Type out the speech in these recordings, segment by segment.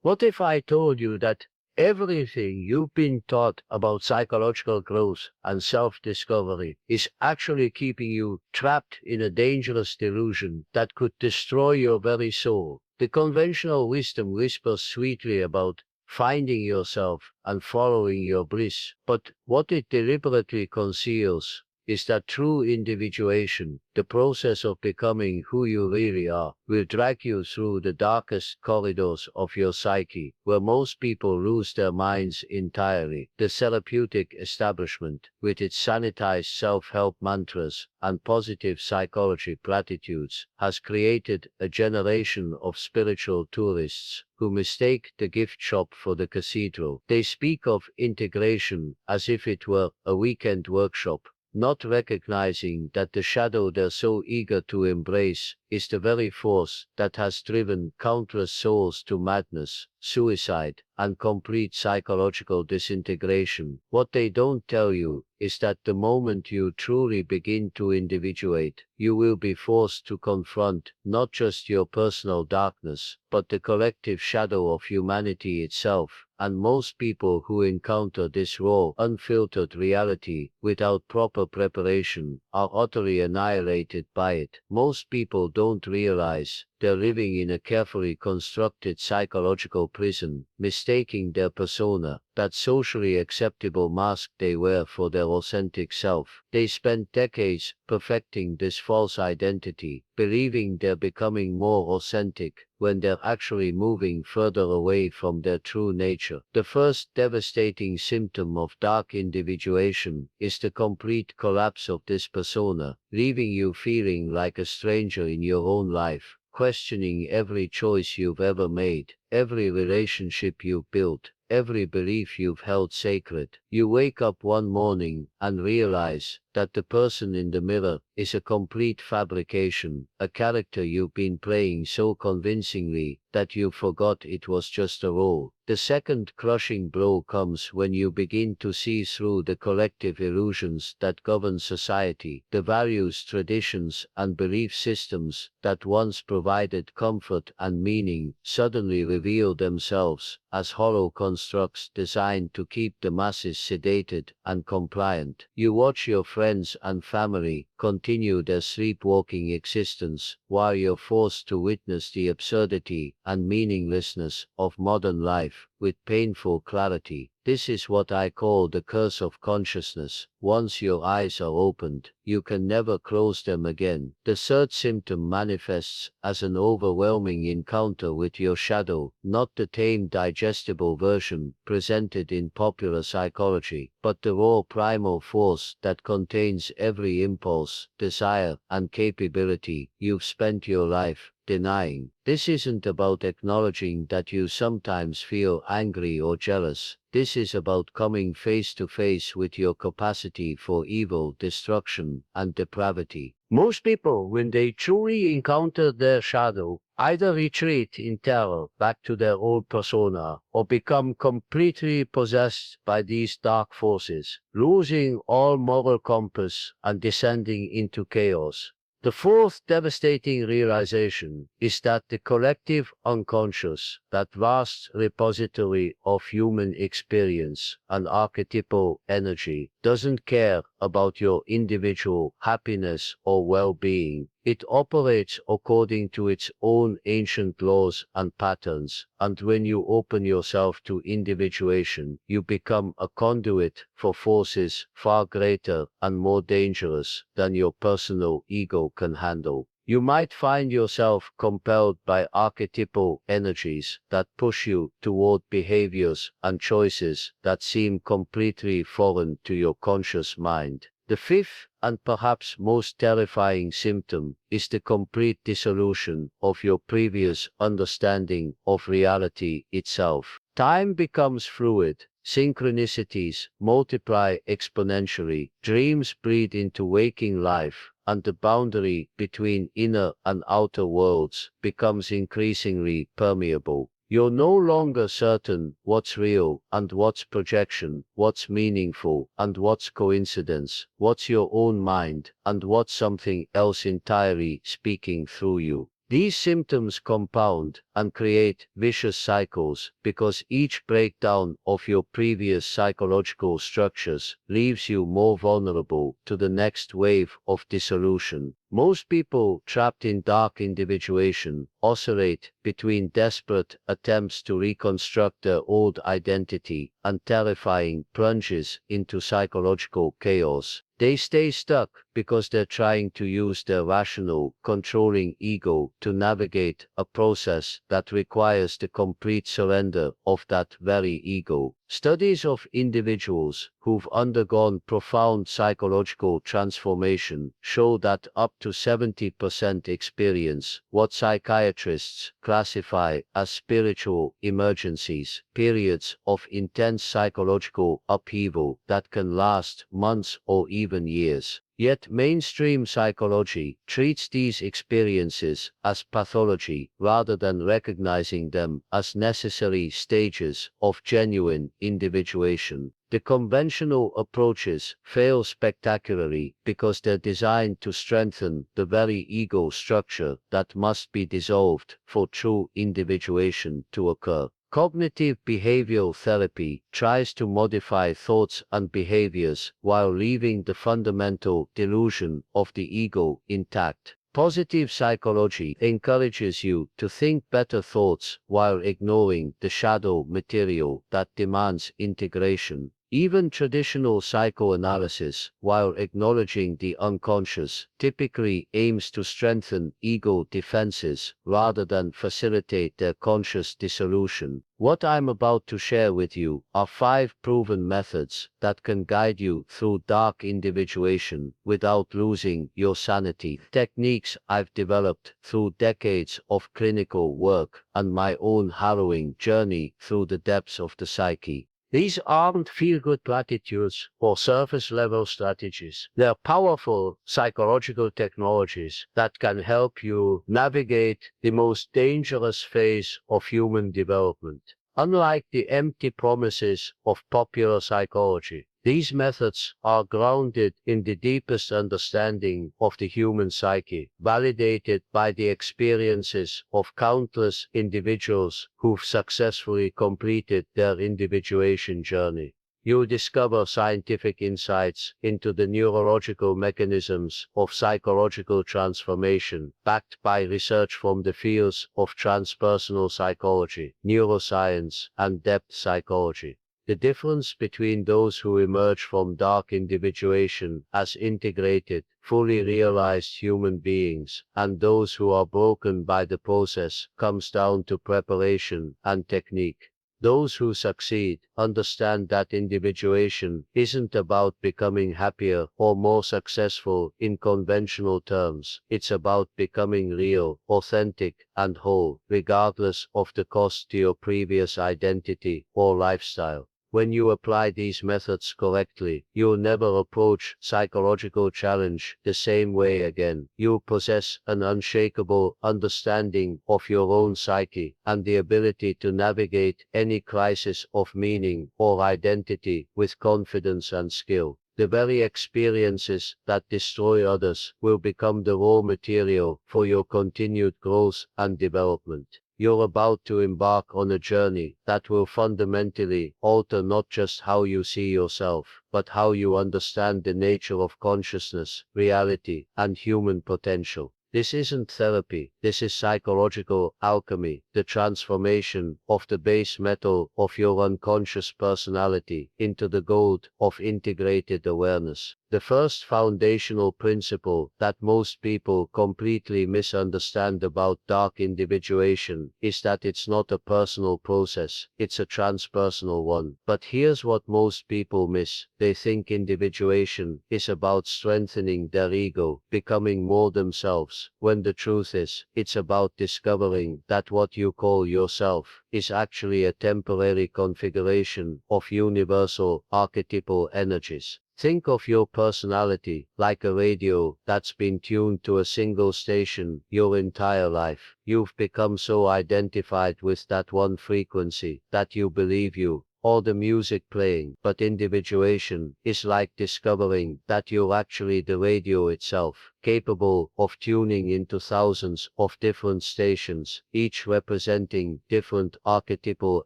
What if I told you that everything you've been taught about psychological growth and self-discovery is actually keeping you trapped in a dangerous delusion that could destroy your very soul? The conventional wisdom whispers sweetly about finding yourself and following your bliss, but what it deliberately conceals is that true individuation, the process of becoming who you really are, will drag you through the darkest corridors of your psyche, where most people lose their minds entirely. The therapeutic establishment, with its sanitized self-help mantras and positive psychology platitudes, has created a generation of spiritual tourists who mistake the gift shop for the cathedral. They speak of integration as if it were a weekend workshop, not recognizing that the shadow they're so eager to embrace is the very force that has driven countless souls to madness, suicide, and complete psychological disintegration. What they don't tell you is that the moment you truly begin to individuate, you will be forced to confront not just your personal darkness, but the collective shadow of humanity itself. And most people who encounter this raw, unfiltered reality without proper preparation are utterly annihilated by it. Most people don't realize they're living in a carefully constructed psychological prison, mistaking their persona, that socially acceptable mask they wear, for their authentic self. They spent decades perfecting this false identity, believing they're becoming more authentic, when they're actually moving further away from their true nature. The first devastating symptom of dark individuation is the complete collapse of this persona, leaving you feeling like a stranger in your own life, questioning every choice you've ever made, every relationship you've built, every belief you've held sacred. You wake up one morning and realize that the person in the mirror is a complete fabrication, a character you've been playing so convincingly that you forgot it was just a role. The second crushing blow comes when you begin to see through the collective illusions that govern society. The values, traditions, and belief systems that once provided comfort and meaning suddenly reveal themselves as hollow constructs designed to keep the masses sedated and compliant. You watch your friends and family continue their sleepwalking existence, while you're forced to witness the absurdity and meaninglessness of modern life with painful clarity. This is what I call the curse of consciousness. Once your eyes are opened, you can never close them again. The third symptom manifests as an overwhelming encounter with your shadow, not the tame, digestible version presented in popular psychology, but the raw primal force that contains every impulse, desire, and capability you've spent your life denying. This isn't about acknowledging that you sometimes feel angry or jealous. This is about coming face to face with your capacity for evil, destruction, and depravity. Most people, when they truly encounter their shadow, either retreat in terror back to their old persona or become completely possessed by these dark forces, losing all moral compass and descending into chaos. The fourth devastating realization is that the collective unconscious, that vast repository of human experience and archetypal energy, doesn't care about your individual happiness or well-being. It operates according to its own ancient laws and patterns, and when you open yourself to individuation, you become a conduit for forces far greater and more dangerous than your personal ego can handle. You might find yourself compelled by archetypal energies that push you toward behaviors and choices that seem completely foreign to your conscious mind. The fifth and perhaps most terrifying symptom is the complete dissolution of your previous understanding of reality itself. Time becomes fluid. Synchronicities multiply exponentially, dreams bleed into waking life, and the boundary between inner and outer worlds becomes increasingly permeable. You're no longer certain what's real and what's projection, what's meaningful and what's coincidence, what's your own mind and what's something else entirely speaking through you. These symptoms compound and create vicious cycles because each breakdown of your previous psychological structures leaves you more vulnerable to the next wave of dissolution. Most people trapped in dark individuation oscillate between desperate attempts to reconstruct their old identity and terrifying plunges into psychological chaos. They stay stuck because they're trying to use their rational, controlling ego to navigate a process that requires the complete surrender of that very ego. Studies of individuals who've undergone profound psychological transformation show that up to 70% experience what psychiatrists classify as spiritual emergencies, periods of intense psychological upheaval that can last months or even years. Yet mainstream psychology treats these experiences as pathology rather than recognizing them as necessary stages of genuine individuation. The conventional approaches fail spectacularly because they're designed to strengthen the very ego structure that must be dissolved for true individuation to occur. Cognitive behavioral therapy tries to modify thoughts and behaviors while leaving the fundamental delusion of the ego intact. Positive psychology encourages you to think better thoughts while ignoring the shadow material that demands integration. Even traditional psychoanalysis, while acknowledging the unconscious, typically aims to strengthen ego defenses rather than facilitate their conscious dissolution. What I'm about to share with you are 5 proven methods that can guide you through dark individuation without losing your sanity. Techniques I've developed through decades of clinical work and my own harrowing journey through the depths of the psyche. These aren't feel-good platitudes or surface-level strategies. They're powerful psychological technologies that can help you navigate the most dangerous phase of human development. Unlike the empty promises of popular psychology, these methods are grounded in the deepest understanding of the human psyche, validated by the experiences of countless individuals who've successfully completed their individuation journey. You'll discover scientific insights into the neurological mechanisms of psychological transformation, backed by research from the fields of transpersonal psychology, neuroscience, and depth psychology. The difference between those who emerge from dark individuation as integrated, fully realized human beings and those who are broken by the process comes down to preparation and technique. Those who succeed understand that individuation isn't about becoming happier or more successful in conventional terms. It's about becoming real, authentic, and whole, regardless of the cost to your previous identity or lifestyle. When you apply these methods correctly, you'll never approach psychological challenge the same way again. You possess an unshakable understanding of your own psyche and the ability to navigate any crisis of meaning or identity with confidence and skill. The very experiences that destroy others will become the raw material for your continued growth and development. You're about to embark on a journey that will fundamentally alter not just how you see yourself, but how you understand the nature of consciousness, reality, and human potential. This isn't therapy, this is psychological alchemy, the transformation of the base metal of your unconscious personality into the gold of integrated awareness. The first foundational principle that most people completely misunderstand about dark individuation is that it's not a personal process, it's a transpersonal one. But here's what most people miss. They think individuation is about strengthening their ego, becoming more themselves, when the truth is, it's about discovering that what you call yourself is actually a temporary configuration of universal archetypal energies. Think of your personality like a radio that's been tuned to a single station your entire life. You've become so identified with that one frequency that you believe you or the music playing, but individuation is like discovering that you're actually the radio itself. capable of tuning into thousands of different stations, each representing different archetypal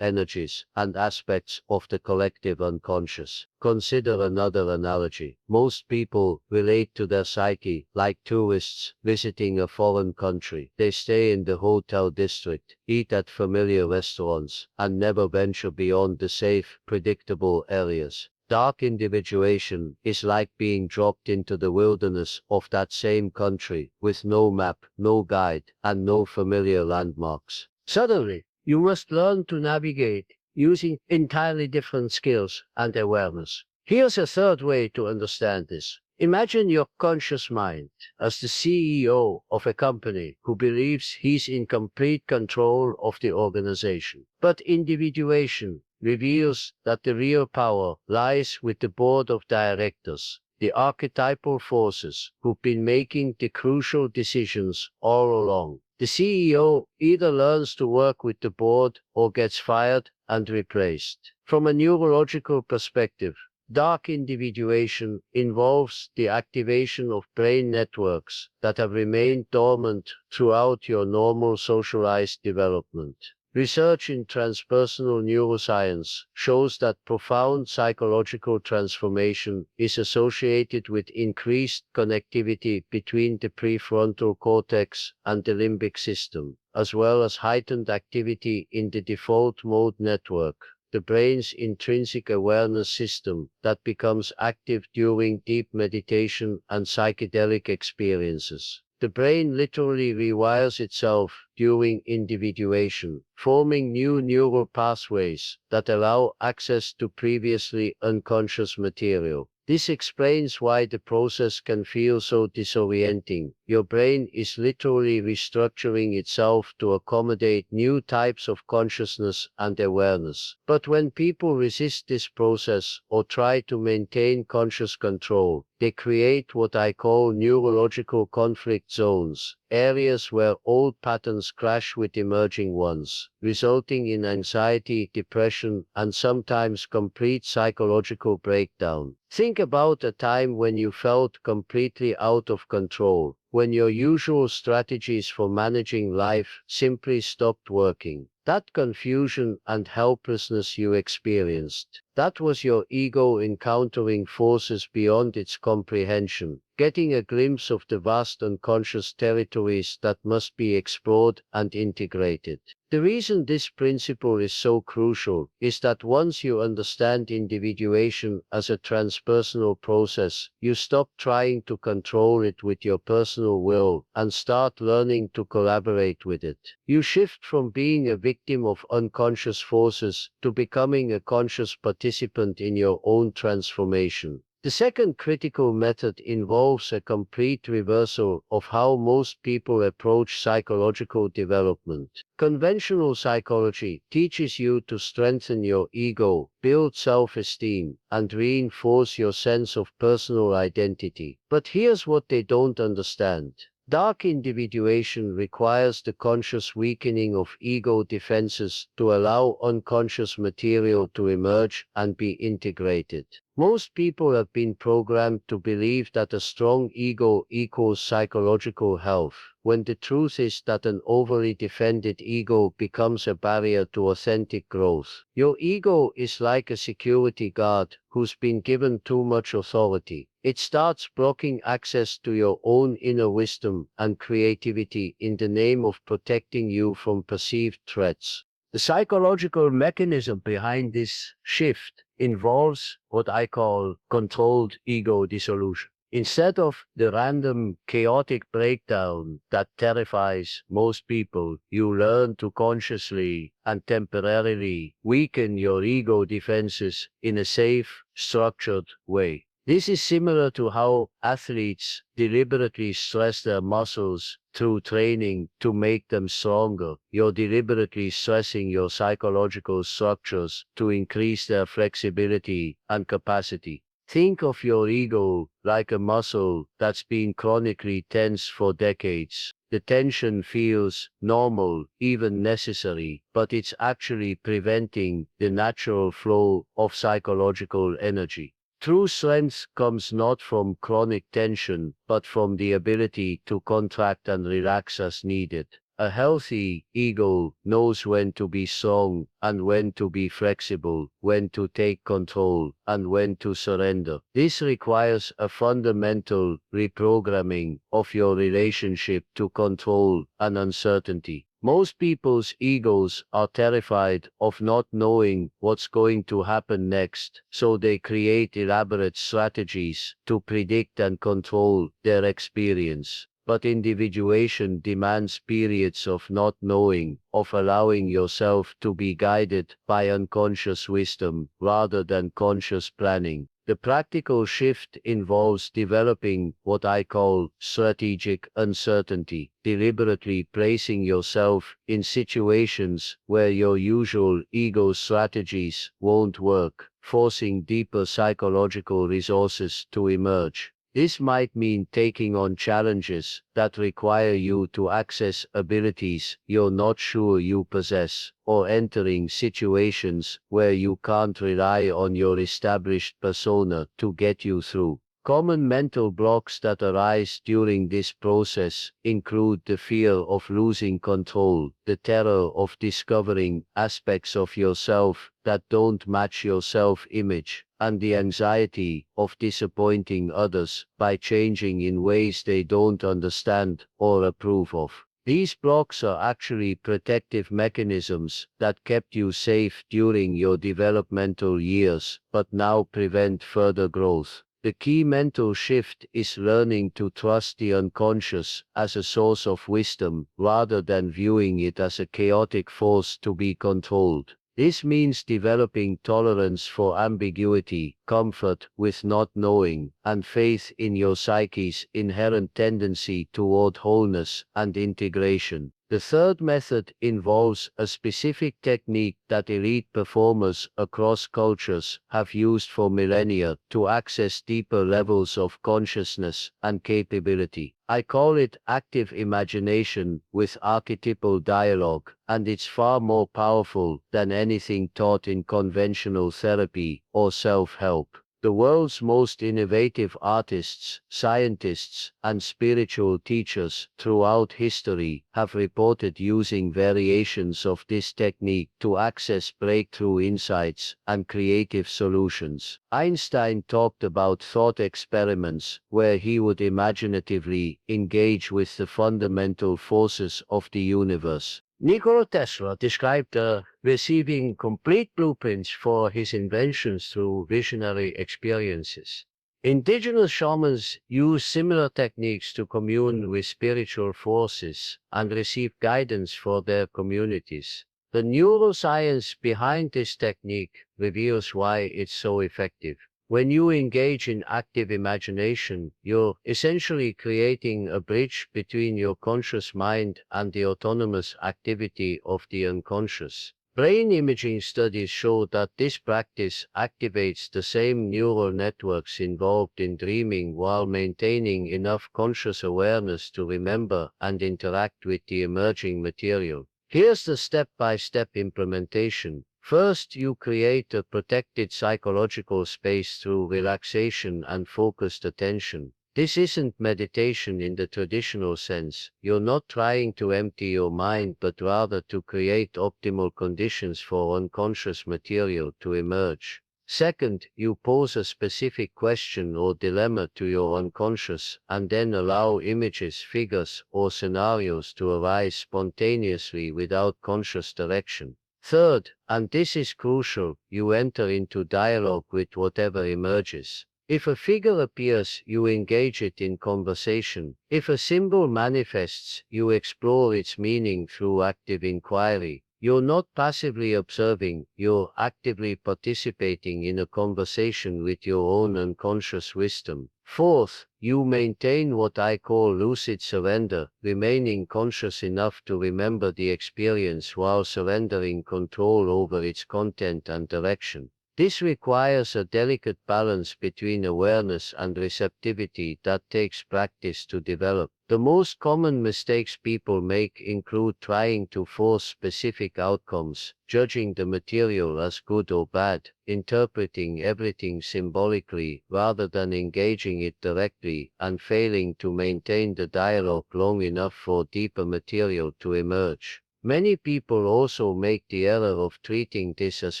energies and aspects of the collective unconscious. Consider another analogy. Most people relate to their psyche like tourists visiting a foreign country. They stay in the hotel district, eat at familiar restaurants, and never venture beyond the safe, predictable areas. Dark individuation is like being dropped into the wilderness of that same country with no map, no guide, and no familiar landmarks. Suddenly, you must learn to navigate using entirely different skills and awareness. Here's a third way to understand this. Imagine your conscious mind as the CEO of a company who believes he's in complete control of the organization. But individuation reveals that the real power lies with the board of directors, the archetypal forces who've been making the crucial decisions all along. The CEO either learns to work with the board or gets fired and replaced. From a neurological perspective, dark individuation involves the activation of brain networks that have remained dormant throughout your normal socialized development. Research in transpersonal neuroscience shows that profound psychological transformation is associated with increased connectivity between the prefrontal cortex and the limbic system, as well as heightened activity in the default mode network, the brain's intrinsic awareness system that becomes active during deep meditation and psychedelic experiences. The brain literally rewires itself during individuation, forming new neural pathways that allow access to previously unconscious material. This explains why the process can feel so disorienting. Your brain is literally restructuring itself to accommodate new types of consciousness and awareness. But when people resist this process or try to maintain conscious control, they create what I call neurological conflict zones, areas where old patterns clash with emerging ones, resulting in anxiety, depression, and sometimes complete psychological breakdown. Think about a time when you felt completely out of control, when your usual strategies for managing life simply stopped working. That confusion and helplessness you experienced, that was your ego encountering forces beyond its comprehension, getting a glimpse of the vast unconscious territories that must be explored and integrated. The reason this principle is so crucial is that once you understand individuation as a transpersonal process, you stop trying to control it with your personal will and start learning to collaborate with it. You shift from being a victim of unconscious forces to becoming a conscious participant in your own transformation. The second critical method involves a complete reversal of how most people approach psychological development. Conventional psychology teaches you to strengthen your ego, build self-esteem, and reinforce your sense of personal identity. But here's what they don't understand. Dark individuation requires the conscious weakening of ego defenses to allow unconscious material to emerge and be integrated. Most people have been programmed to believe that a strong ego equals psychological health, when the truth is that an overly defended ego becomes a barrier to authentic growth. Your ego is like a security guard who's been given too much authority. It starts blocking access to your own inner wisdom and creativity in the name of protecting you from perceived threats. The psychological mechanism behind this shift involves what I call controlled ego dissolution. Instead of the random, chaotic breakdown that terrifies most people, you learn to consciously and temporarily weaken your ego defenses in a safe, structured way. This is similar to how athletes deliberately stress their muscles through training to make them stronger. You're deliberately stressing your psychological structures to increase their flexibility and capacity. Think of your ego like a muscle that's been chronically tense for decades. The tension feels normal, even necessary, but it's actually preventing the natural flow of psychological energy. True strength comes not from chronic tension, but from the ability to contract and relax as needed. A healthy ego knows when to be strong and when to be flexible, when to take control and when to surrender. This requires a fundamental reprogramming of your relationship to control and uncertainty. Most people's egos are terrified of not knowing what's going to happen next, so they create elaborate strategies to predict and control their experience. But individuation demands periods of not knowing, of allowing yourself to be guided by unconscious wisdom rather than conscious planning. The practical shift involves developing what I call strategic uncertainty, deliberately placing yourself in situations where your usual ego strategies won't work, forcing deeper psychological resources to emerge. This might mean taking on challenges that require you to access abilities you're not sure you possess, or entering situations where you can't rely on your established persona to get you through. Common mental blocks that arise during this process include the fear of losing control, the terror of discovering aspects of yourself that don't match your self-image, and the anxiety of disappointing others by changing in ways they don't understand or approve of. These blocks are actually protective mechanisms that kept you safe during your developmental years, but now prevent further growth. The key mental shift is learning to trust the unconscious as a source of wisdom rather than viewing it as a chaotic force to be controlled. This means developing tolerance for ambiguity, comfort with not knowing, and faith in your psyche's inherent tendency toward wholeness and integration. The third method involves a specific technique that elite performers across cultures have used for millennia to access deeper levels of consciousness and capability. I call it active imagination with archetypal dialogue, and it's far more powerful than anything taught in conventional therapy or self-help. The world's most innovative artists, scientists, and spiritual teachers throughout history have reported using variations of this technique to access breakthrough insights and creative solutions. Einstein talked about thought experiments where he would imaginatively engage with the fundamental forces of the universe. Nikola Tesla described receiving complete blueprints for his inventions through visionary experiences. Indigenous shamans use similar techniques to commune with spiritual forces and receive guidance for their communities. The neuroscience behind this technique reveals why it's so effective. When you engage in active imagination, you're essentially creating a bridge between your conscious mind and the autonomous activity of the unconscious. Brain imaging studies show that this practice activates the same neural networks involved in dreaming while maintaining enough conscious awareness to remember and interact with the emerging material. Here's the step-by-step implementation. First, you create a protected psychological space through relaxation and focused attention. This isn't meditation in the traditional sense. You're not trying to empty your mind but rather to create optimal conditions for unconscious material to emerge. Second, you pose a specific question or dilemma to your unconscious and then allow images, figures, or scenarios to arise spontaneously without conscious direction. Third, and this is crucial, you enter into dialogue with whatever emerges. If a figure appears, you engage it in conversation. If a symbol manifests, you explore its meaning through active inquiry. You're not passively observing, you're actively participating in a conversation with your own unconscious wisdom. Fourth, you maintain what I call lucid surrender, remaining conscious enough to remember the experience while surrendering control over its content and direction. This requires a delicate balance between awareness and receptivity that takes practice to develop. The most common mistakes people make include trying to force specific outcomes, judging the material as good or bad, interpreting everything symbolically rather than engaging it directly, and failing to maintain the dialogue long enough for deeper material to emerge. Many people also make the error of treating this as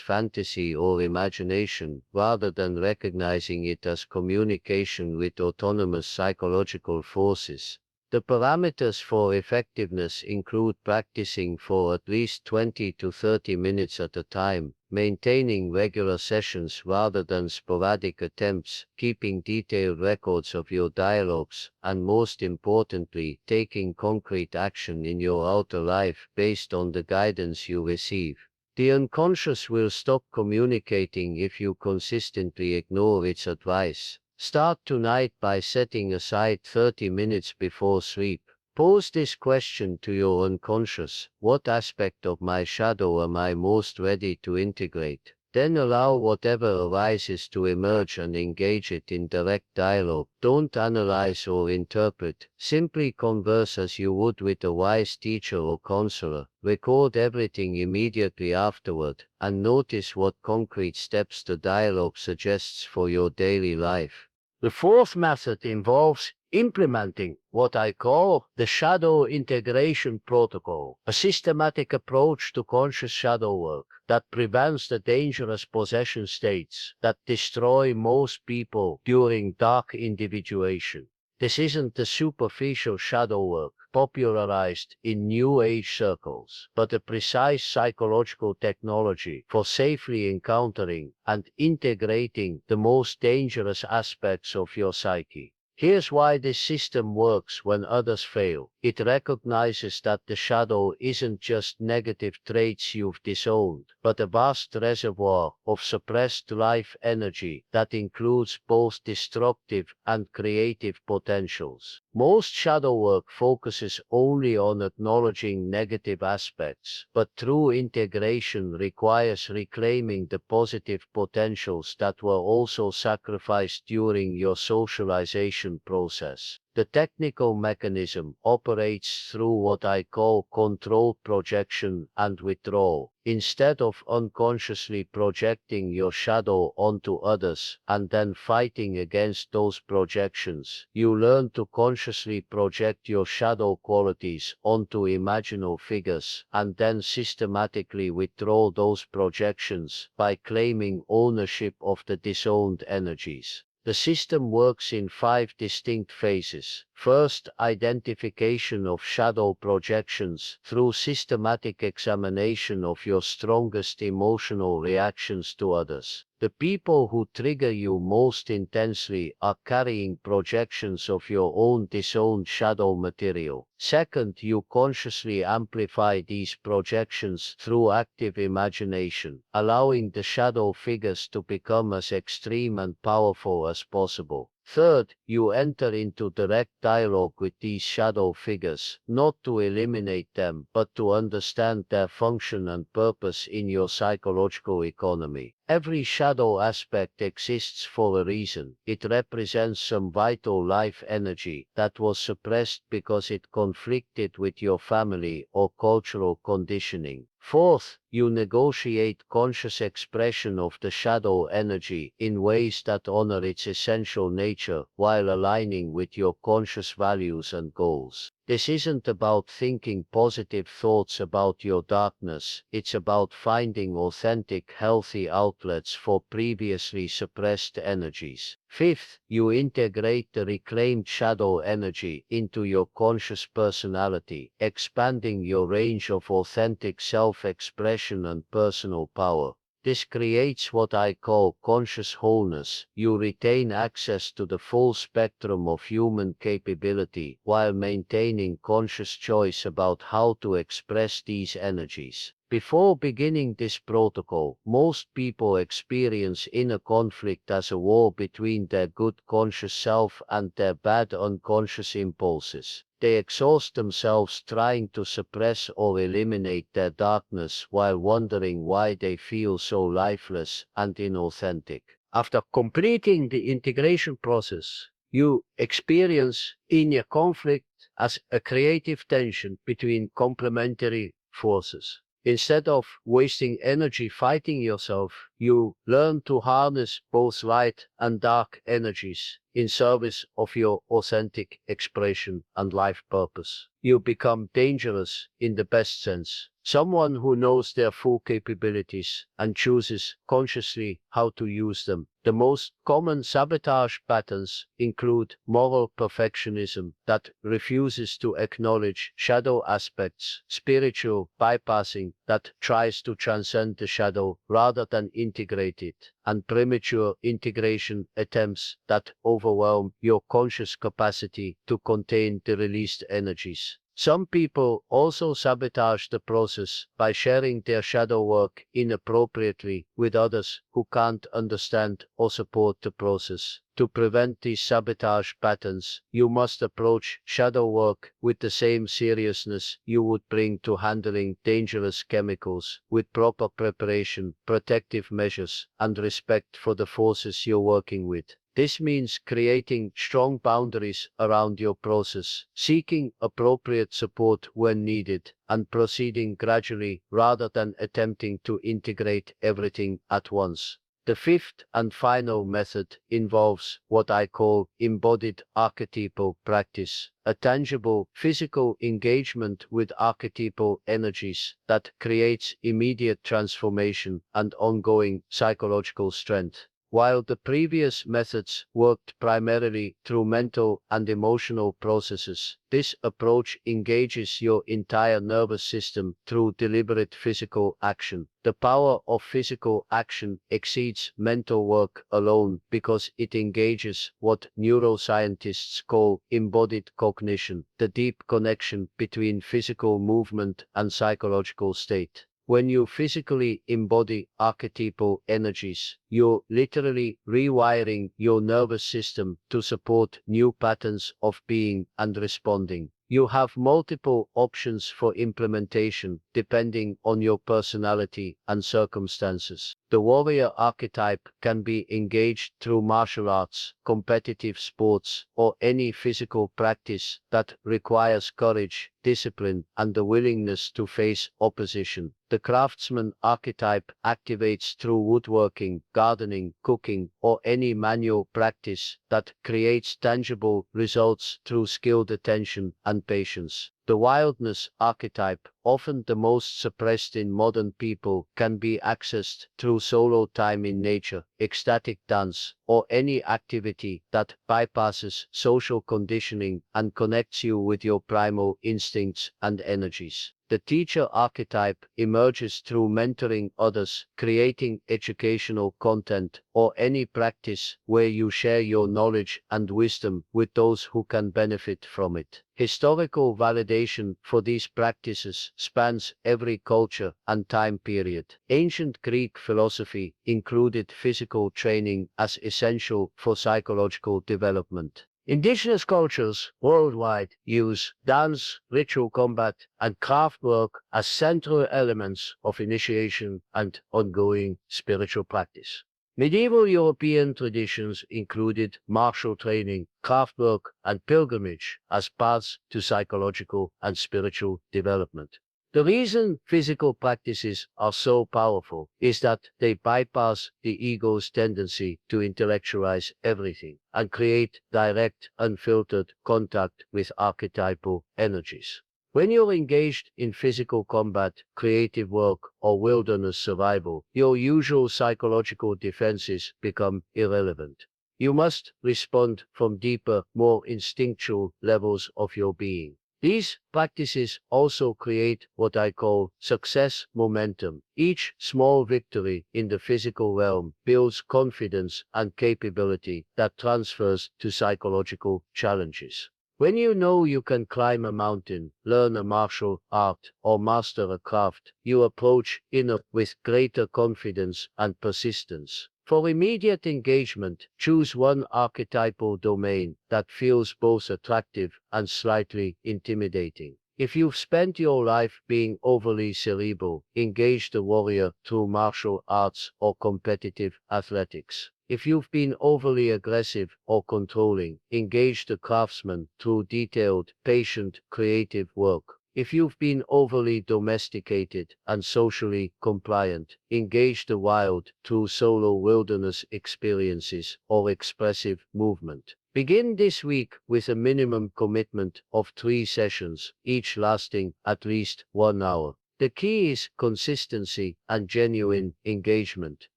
fantasy or imagination, rather than recognizing it as communication with autonomous psychological forces. The parameters for effectiveness include practicing for at least 20 to 30 minutes at a time, maintaining regular sessions rather than sporadic attempts, keeping detailed records of your dialogues, and most importantly, taking concrete action in your outer life based on the guidance you receive. The unconscious will stop communicating if you consistently ignore its advice. Start tonight by setting aside 30 minutes before sleep. Pose this question to your unconscious: what aspect of my shadow am I most ready to integrate? Then allow whatever arises to emerge and engage it in direct dialogue. Don't analyze or interpret, simply converse as you would with a wise teacher or counselor. Record everything immediately afterward, and notice what concrete steps the dialogue suggests for your daily life. The fourth method involves implementing what I call the shadow integration protocol, a systematic approach to conscious shadow work that prevents the dangerous possession states that destroy most people during dark individuation. This isn't the superficial shadow work popularized in New Age circles, but a precise psychological technology for safely encountering and integrating the most dangerous aspects of your psyche. Here's why this system works when others fail. It recognizes that the shadow isn't just negative traits you've disowned, but a vast reservoir of suppressed life energy that includes both destructive and creative potentials. Most shadow work focuses only on acknowledging negative aspects, but true integration requires reclaiming the positive potentials that were also sacrificed during your socialization process. The technical mechanism operates through what I call controlled projection and withdrawal. Instead of unconsciously projecting your shadow onto others and then fighting against those projections, you learn to consciously project your shadow qualities onto imaginal figures and then systematically withdraw those projections by claiming ownership of the disowned energies. The system works in 5 distinct phases. First, identification of shadow projections through systematic examination of your strongest emotional reactions to others. The people who trigger you most intensely are carrying projections of your own disowned shadow material. Second, you consciously amplify these projections through active imagination, allowing the shadow figures to become as extreme and powerful as possible. Third, you enter into direct dialogue with these shadow figures, not to eliminate them, but to understand their function and purpose in your psychological economy. Every shadow aspect exists for a reason. It represents some vital life energy that was suppressed because it conflicted with your family or cultural conditioning. Fourth, you negotiate conscious expression of the shadow energy in ways that honor its essential nature while aligning with your conscious values and goals. This isn't about thinking positive thoughts about your darkness, it's about finding authentic, healthy outlets for previously suppressed energies. Fifth, you integrate the reclaimed shadow energy into your conscious personality, expanding your range of authentic self-expression and personal power. This creates what I call conscious wholeness. You retain access to the full spectrum of human capability while maintaining conscious choice about how to express these energies. Before beginning this protocol, most people experience inner conflict as a war between their good conscious self and their bad unconscious impulses. They exhaust themselves trying to suppress or eliminate their darkness while wondering why they feel so lifeless and inauthentic. After completing the integration process, You experience inner conflict as a creative tension between complementary forces. Instead of wasting energy fighting yourself, you learn to harness both light and dark energies in service of your authentic expression and life purpose. You become dangerous in the best sense. Someone who knows their full capabilities and chooses consciously how to use them. The most common sabotage patterns include moral perfectionism that refuses to acknowledge shadow aspects, spiritual bypassing that tries to transcend the shadow rather than integrate it, and premature integration attempts that overwhelm your conscious capacity to contain the released energies. Some people also sabotage the process by sharing their shadow work inappropriately with others who can't understand or support the process. To prevent these sabotage patterns, you must approach shadow work with the same seriousness you would bring to handling dangerous chemicals, with proper preparation, protective measures, and respect for the forces you're working with. This means creating strong boundaries around your process, seeking appropriate support when needed, and proceeding gradually rather than attempting to integrate everything at once. The fifth and final method involves what I call embodied archetypal practice, a tangible physical engagement with archetypal energies that creates immediate transformation and ongoing psychological strength. While the previous methods worked primarily through mental and emotional processes, this approach engages your entire nervous system through deliberate physical action. The power of physical action exceeds mental work alone because it engages what neuroscientists call embodied cognition, the deep connection between physical movement and psychological state. When you physically embody archetypal energies, you're literally rewiring your nervous system to support new patterns of being and responding. You have multiple options for implementation depending on your personality and circumstances. The warrior archetype can be engaged through martial arts, competitive sports, or any physical practice that requires courage, discipline, and the willingness to face opposition. The craftsman archetype activates through woodworking, gardening, cooking, or any manual practice that creates tangible results through skilled attention and patience. The wildness archetype, often the most suppressed in modern people, can be accessed through solo time in nature, ecstatic dance, or any activity that bypasses social conditioning and connects you with your primal instincts and energies. The teacher archetype emerges through mentoring others, creating educational content, or any practice where you share your knowledge and wisdom with those who can benefit from it. Historical validation for these practices spans every culture and time period. Ancient Greek philosophy included physical training as essential for psychological development. Indigenous cultures worldwide use dance, ritual combat, and craft work as central elements of initiation and ongoing spiritual practice. Medieval European traditions included martial training, craftwork, and pilgrimage as paths to psychological and spiritual development. The reason physical practices are so powerful is that they bypass the ego's tendency to intellectualize everything and create direct, unfiltered contact with archetypal energies. When you're engaged in physical combat, creative work, or wilderness survival, your usual psychological defenses become irrelevant. You must respond from deeper, more instinctual levels of your being. These practices also create what I call success momentum. Each small victory in the physical realm builds confidence and capability that transfers to psychological challenges. When you know you can climb a mountain, learn a martial art, or master a craft, you approach inner with greater confidence and persistence. For immediate engagement, choose one archetypal domain that feels both attractive and slightly intimidating. If you've spent your life being overly cerebral, engage the warrior through martial arts or competitive athletics. If you've been overly aggressive or controlling, engage the craftsman through detailed, patient, creative work. If you've been overly domesticated and socially compliant, engage the wild through solo wilderness experiences or expressive movement. Begin this week with a minimum commitment of 3 sessions, each lasting at least 1 hour. The key is consistency and genuine engagement.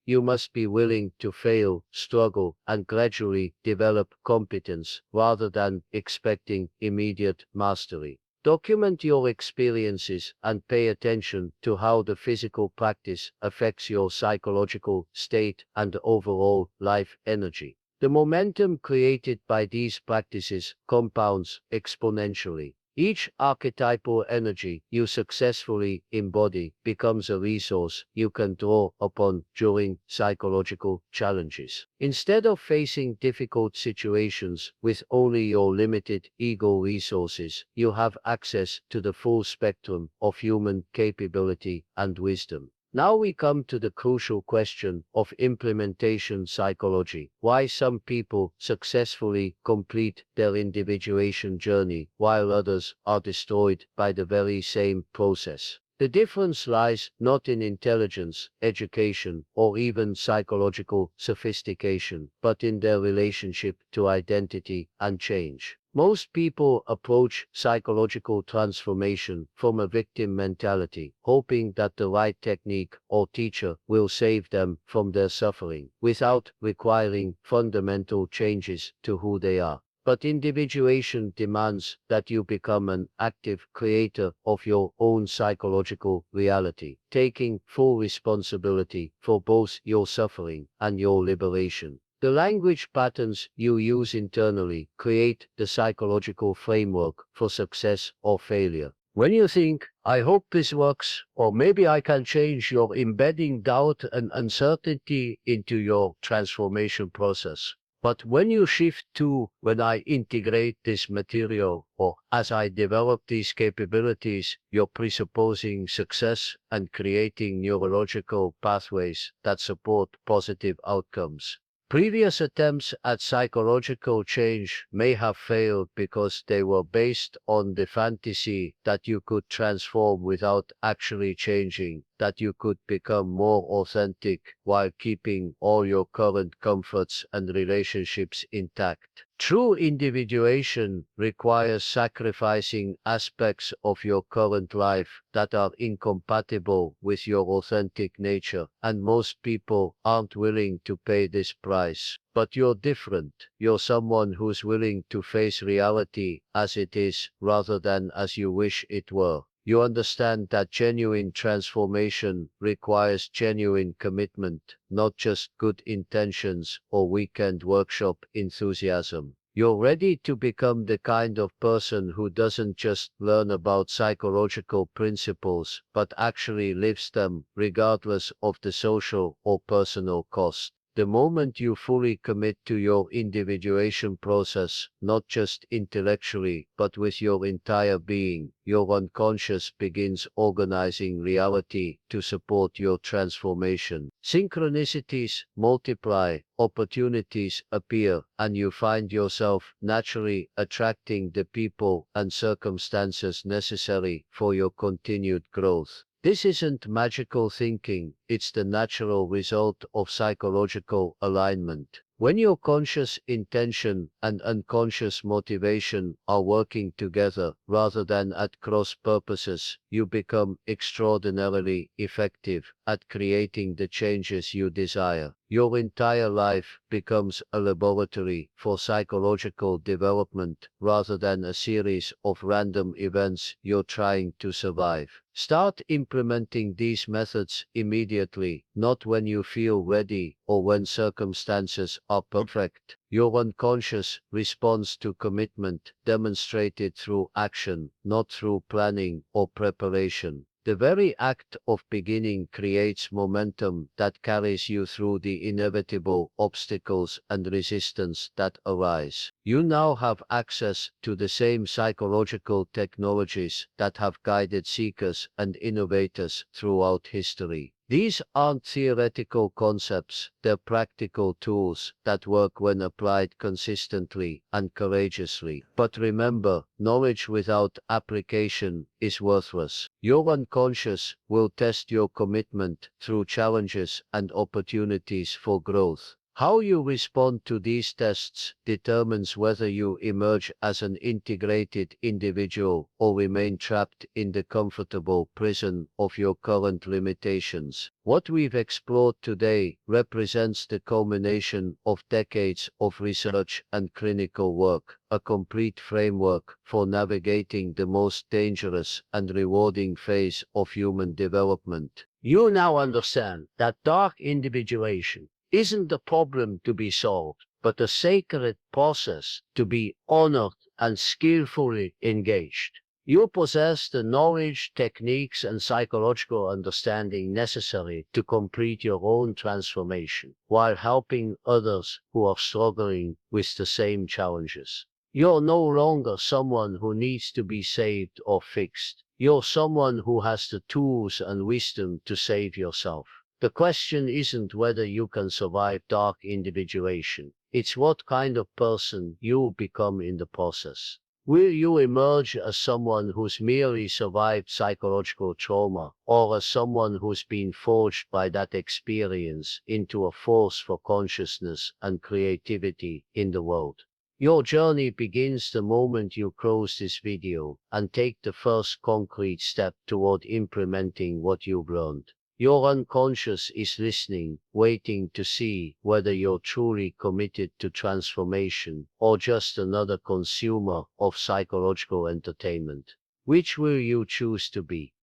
You must be willing to fail, struggle, and gradually develop competence rather than expecting immediate mastery. Document your experiences and pay attention to how the physical practice affects your psychological state and overall life energy. The momentum created by these practices compounds exponentially. Each archetypal energy you successfully embody becomes a resource you can draw upon during psychological challenges. Instead of facing difficult situations with only your limited ego resources, you have access to the full spectrum of human capability and wisdom. Now we come to the crucial question of implementation psychology. Why some people successfully complete their individuation journey while others are destroyed by the very same process. The difference lies not in intelligence, education, or even psychological sophistication, but in their relationship to identity and change. Most people approach psychological transformation from a victim mentality, hoping that the right technique or teacher will save them from their suffering, without requiring fundamental changes to who they are. But individuation demands that you become an active creator of your own psychological reality, taking full responsibility for both your suffering and your liberation. The language patterns you use internally create the psychological framework for success or failure. When you think, I hope this works, or maybe I can change, you're embedding doubt and uncertainty into your transformation process. But when you shift to, when I integrate this material, or as I develop these capabilities, you're presupposing success and creating neurological pathways that support positive outcomes. Previous attempts at psychological change may have failed because they were based on the fantasy that you could transform without actually changing, that you could become more authentic while keeping all your current comforts and relationships intact. True individuation requires sacrificing aspects of your current life that are incompatible with your authentic nature, and most people aren't willing to pay this price. But you're different. You're someone who's willing to face reality as it is rather than as you wish it were. You understand that genuine transformation requires genuine commitment, not just good intentions or weekend workshop enthusiasm. You're ready to become the kind of person who doesn't just learn about psychological principles, but actually lives them, regardless of the social or personal cost. The moment you fully commit to your individuation process, not just intellectually, but with your entire being, your unconscious begins organizing reality to support your transformation. Synchronicities multiply, opportunities appear, and you find yourself naturally attracting the people and circumstances necessary for your continued growth. This isn't magical thinking, it's the natural result of psychological alignment. When your conscious intention and unconscious motivation are working together rather than at cross purposes, you become extraordinarily effective at creating the changes you desire. Your entire life becomes a laboratory for psychological development rather than a series of random events you're trying to survive. Start implementing these methods immediately, not when you feel ready or when circumstances are perfect. Your unconscious responds to commitment demonstrated through action, not through planning or preparation. The very act of beginning creates momentum that carries you through the inevitable obstacles and resistance that arise. You now have access to the same psychological technologies that have guided seekers and innovators throughout history. These aren't theoretical concepts, they're practical tools that work when applied consistently and courageously. But remember, knowledge without application is worthless. Your unconscious will test your commitment through challenges and opportunities for growth. How you respond to these tests determines whether you emerge as an integrated individual or remain trapped in the comfortable prison of your current limitations. What we've explored today represents the culmination of decades of research and clinical work, a complete framework for navigating the most dangerous and rewarding phase of human development. You now understand that dark individuation isn't the problem to be solved, but a sacred process to be honored and skillfully engaged. You possess the knowledge, techniques, and psychological understanding necessary to complete your own transformation while helping others who are struggling with the same challenges. You're no longer someone who needs to be saved or fixed. You're someone who has the tools and wisdom to save yourself. The question isn't whether you can survive dark individuation. It's what kind of person you become in the process. Will you emerge as someone who's merely survived psychological trauma, or as someone who's been forged by that experience into a force for consciousness and creativity in the world? Your journey begins the moment you close this video and take the first concrete step toward implementing what you've learned. Your unconscious is listening, waiting to see whether you're truly committed to transformation or just another consumer of psychological entertainment. Which will you choose to be?